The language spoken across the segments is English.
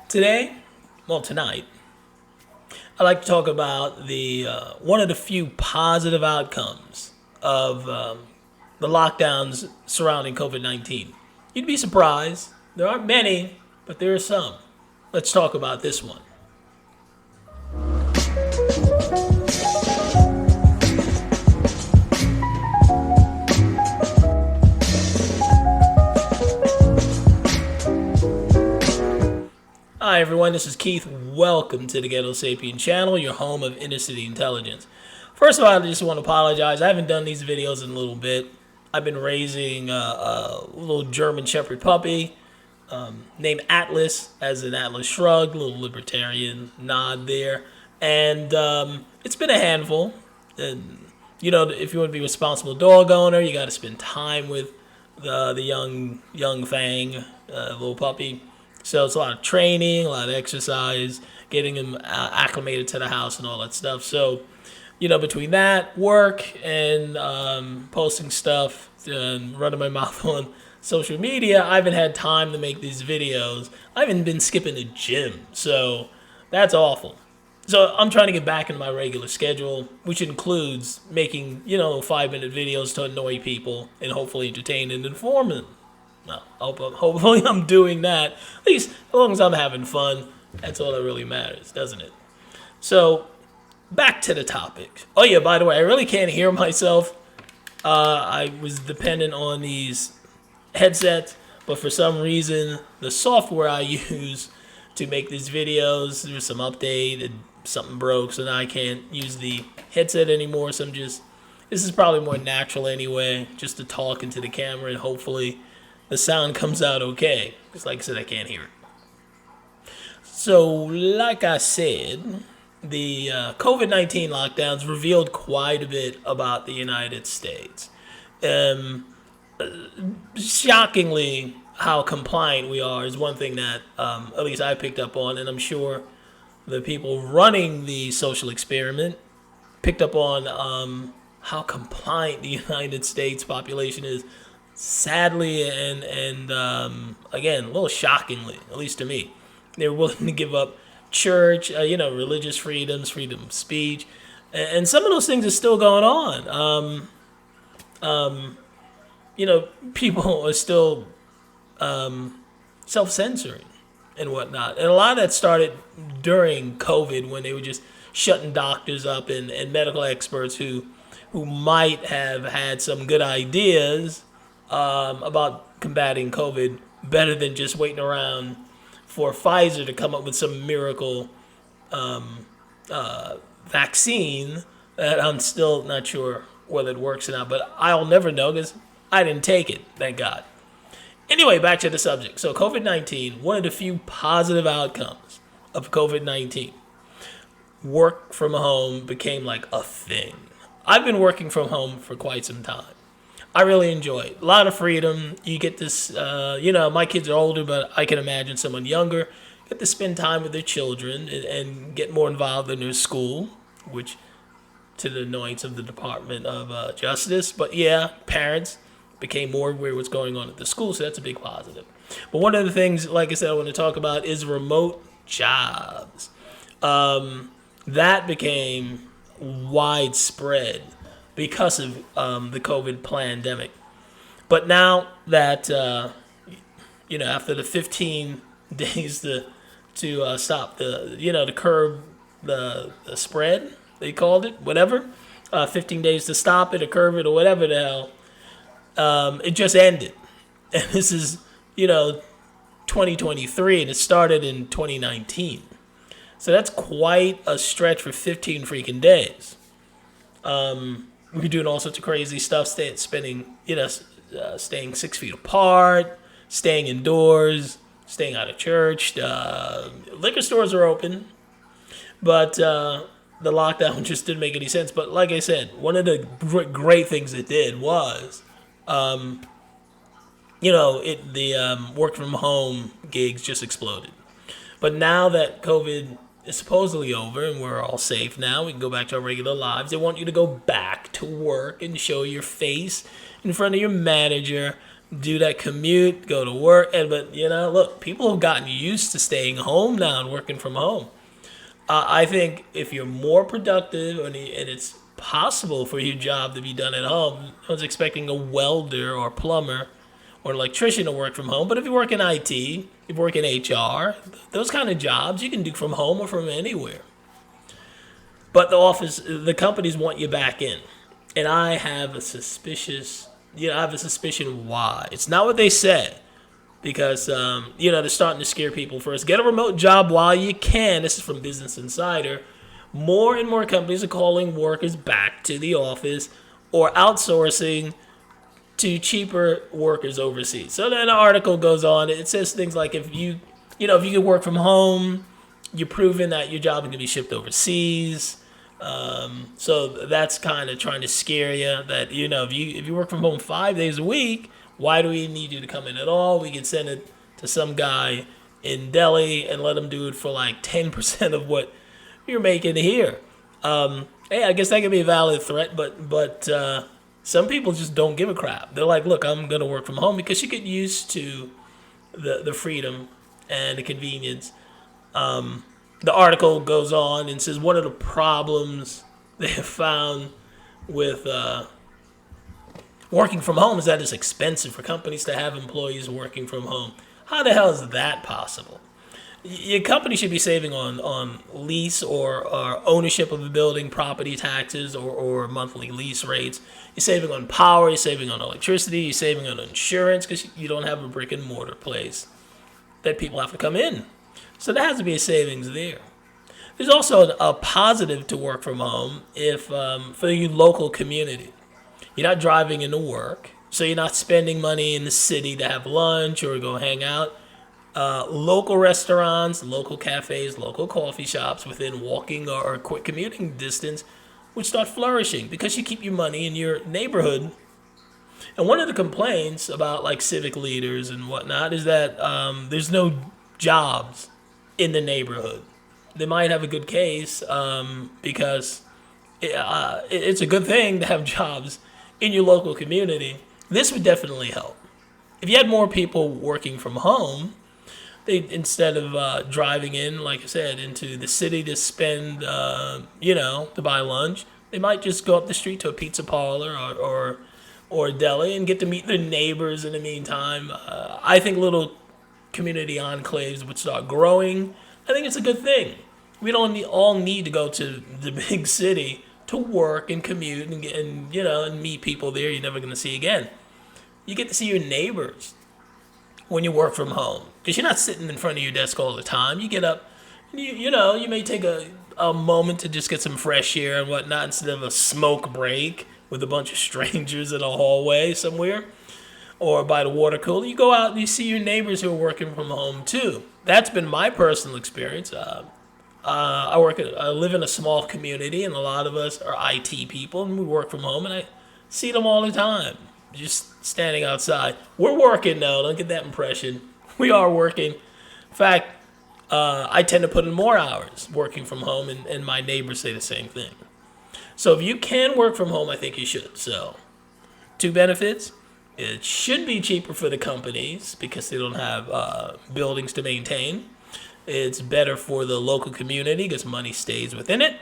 Today, tonight, I'd like to talk about the one of the few positive outcomes of the lockdowns surrounding COVID-19. You'd be surprised. There aren't many, but there are some. Let's talk about this one. Hi everyone, this is Keith. Welcome to the Ghetto Sapien channel, your home of inner city intelligence. First of all, I just want to apologize. I haven't done these videos in a little bit. I've been raising a little German Shepherd puppy named Atlas, as an Atlas Shrugged, little libertarian nod there. And it's been a handful. And, if you want to be a responsible dog owner, you got to spend time with the young Fang, little puppy. So it's a lot of training, a lot of exercise, getting him acclimated to the house and all that stuff. So, between that, work, and posting stuff, and running my mouth on social media, I haven't had time to make these videos. I haven't been skipping the gym, so that's awful. So I'm trying to get back in my regular schedule, which includes making, 5-minute videos to annoy people and hopefully entertain and inform them. No, hopefully I'm doing that. At least as long as I'm having fun, that's all that really matters, doesn't it? So, back to the topic. Oh yeah, by the way, I really can't hear myself. I was dependent on these headsets, but for some reason, the software I use to make these videos, there's some update and something broke, so now I can't use the headset anymore. So this is probably more natural anyway, just to talk into the camera and hopefully the sound comes out okay, because like I said, I can't hear it. So, like I said, the COVID-19 lockdowns revealed quite a bit about the United States. Shockingly, how compliant we are is one thing that at least I picked up on, and I'm sure the people running the social experiment picked up on how compliant the United States population is. Sadly, and again, a little shockingly, at least to me, they were willing to give up church, religious freedoms, freedom of speech, and some of those things are still going on. People are still self-censoring and whatnot, and a lot of that started during COVID when they were just shutting doctors up and medical experts who might have had some good ideas about combating COVID better than just waiting around for Pfizer to come up with some miracle vaccine that I'm still not sure whether it works or not, but I'll never know because I didn't take it, thank God. Anyway, back to the subject. So COVID-19, one of the few positive outcomes of COVID-19, work from home became like a thing. I've been working from home for quite some time. I really enjoy it. A lot of freedom. You get this, my kids are older, but I can imagine someone younger. Get to spend time with their children and get more involved in their school, which to the annoyance of the Department of Justice. But yeah, parents became more aware of what's going on at the school, so that's a big positive. But one of the things, like I said, I want to talk about is remote jobs. That became widespread because of the COVID pandemic. But now that, after the 15 days to stop to curb the spread, they called it, whatever, 15 days to stop it or curb it or whatever the hell, it just ended. And this is, 2023, and it started in 2019. So that's quite a stretch for 15 freaking days. We're doing all sorts of crazy stuff, staying 6 feet apart, staying indoors, staying out of church. Liquor stores are open, but the lockdown just didn't make any sense. But like I said, one of the great things it did was, the work from home gigs just exploded. But now that COVID is supposedly over and we're all safe now, we can go back to our regular lives. They want you to go back to work and show your face in front of your manager, do that commute, go to work. And but look, people have gotten used to staying home now and working from home. I think if you're more productive and it's possible for your job to be done at home, I was expecting a welder or plumber or an electrician to work from home. But if you work in IT, if you work in HR, those kind of jobs you can do from home or from anywhere. But the companies want you back in, and I have a suspicion why. It's not what they said, because they're starting to scare people first. Get a remote job while you can. This is from Business Insider. More and more companies are calling workers back to the office or outsourcing to cheaper workers overseas. So then the article goes on. It says things like if you can work from home, you're proving that your job can be shipped overseas. So that's kind of trying to scare you that if you work from home 5 days a week, why do we need you to come in at all? We can send it to some guy in Delhi and let him do it for like 10% of what you're making here. Hey, I guess that could be a valid threat, but some people just don't give a crap. They're like, look, I'm gonna work from home because you get used to the freedom and the convenience. The article goes on and says one of the problems they have found with working from home is that it's expensive for companies to have employees working from home. How the hell is that possible? Your company should be saving on lease or ownership of a building, property taxes, or monthly lease rates. You're saving on power, you're saving on electricity, you're saving on insurance because you don't have a brick and mortar place that people have to come in. So there has to be a savings there. There's also a positive to work from home if for your local community. You're not driving into work, so you're not spending money in the city to have lunch or go hang out. Local restaurants, local cafes, local coffee shops within walking or quick commuting distance would start flourishing because you keep your money in your neighborhood. And one of the complaints about like civic leaders and whatnot is that there's no jobs in the neighborhood. They might have a good case because it's a good thing to have jobs in your local community. This would definitely help. If you had more people working from home, instead of driving in, like I said, into the city to spend, to buy lunch, they might just go up the street to a pizza parlor or a deli and get to meet their neighbors in the meantime. I think little community enclaves would start growing. I think it's a good thing. We don't all need to go to the big city to work and commute and meet people there you're never going to see again. You get to see your neighbors when you work from home because you're not sitting in front of your desk all the time. You get up, and you may take a moment to just get some fresh air and whatnot instead of a smoke break with a bunch of strangers in a hallway somewhere or by the water cooler. You go out and you see your neighbors who are working from home too. That's been my personal experience. I live in a small community, and a lot of us are IT people, and we work from home, and I see them all the time, just standing outside. We're working though. Don't get that impression. We are working. In fact, I tend to put in more hours working from home, and my neighbors say the same thing. So if you can work from home, I think you should. So, two benefits. It should be cheaper for the companies because they don't have buildings to maintain. It's better for the local community because money stays within it.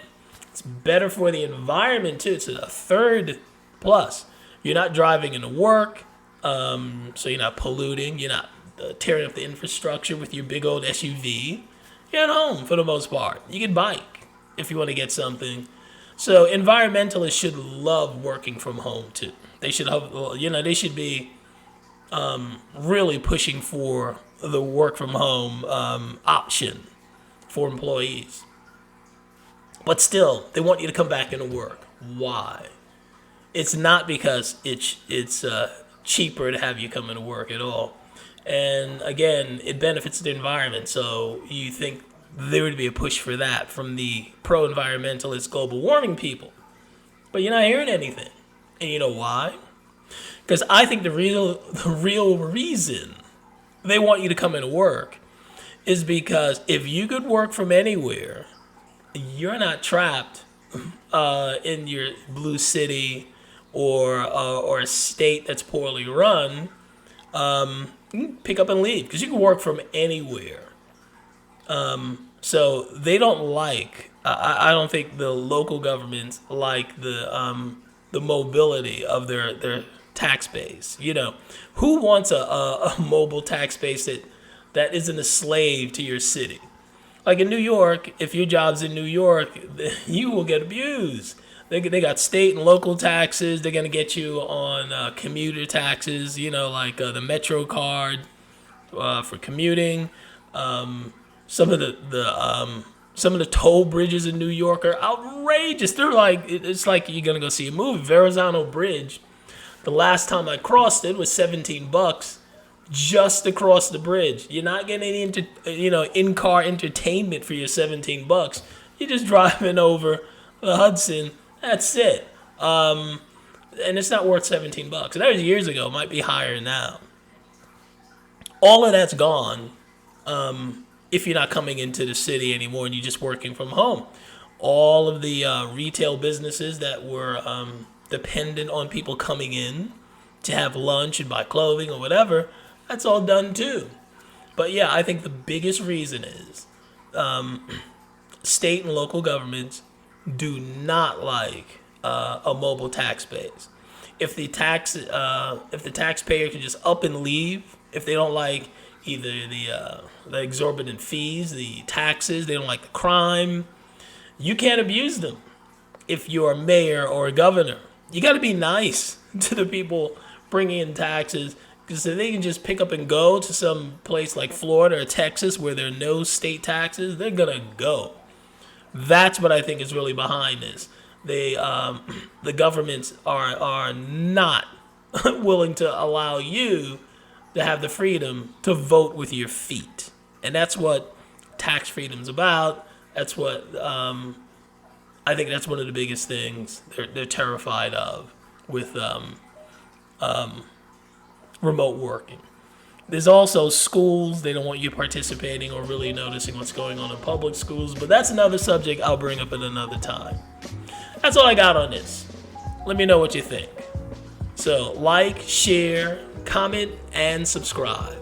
It's better for the environment too. It's a third plus. You're not driving into work, so you're not polluting. You're not tearing up the infrastructure with your big old SUV. You're at home for the most part. You can bike if you want to get something. So environmentalists should love working from home too. They should have, they should be really pushing for the work from home option for employees. But still, they want you to come back into work. Why? It's not because it's cheaper to have you come into work at all. And again, it benefits the environment. So you think there would be a push for that from the pro-environmentalist global warming people. But you're not hearing anything. And you know why? Because I think the real reason they want you to come into work is because if you could work from anywhere, you're not trapped in your blue city or a state that's poorly run you can pick up and leave because you can work from anywhere. So they don't like. I don't think the local governments like the mobility of their tax base. Who wants a mobile tax base that isn't a slave to your city? Like in New York, if your job's in New York, you will get abused. They got state and local taxes. They're gonna get you on commuter taxes. Like the Metro card for commuting. Some of the toll bridges in New York are outrageous. They're like it's like you're gonna go see a movie. Verrazano Bridge. The last time I crossed it was $17 just to cross the bridge. You're not getting any in-car entertainment for your $17. You're just driving over the Hudson. That's it. And it's not worth $17. That was years ago. It might be higher now. All of that's gone. If you're not coming into the city anymore and you're just working from home. All of the retail businesses that were dependent on people coming in to have lunch and buy clothing or whatever, that's all done too. But yeah, I think the biggest reason is state and local governments do not like a mobile tax base. If the taxpayer can just up and leave, if they don't like either the exorbitant fees, the taxes, they don't like the crime, you can't abuse them. If you're a mayor or a governor, you got to be nice to the people bringing in taxes, because if they can just pick up and go to some place like Florida or Texas where there are no state taxes, they're gonna go. That's what I think is really behind this. The governments are not willing to allow you to have the freedom to vote with your feet, and that's what tax freedom's about. That's what I think. That's one of the biggest things they're terrified of with remote working. There's also schools. They don't want you participating or really noticing what's going on in public schools, but that's another subject I'll bring up at another time. That's all I got on this. Let me know what you think. So like, share, comment, and subscribe.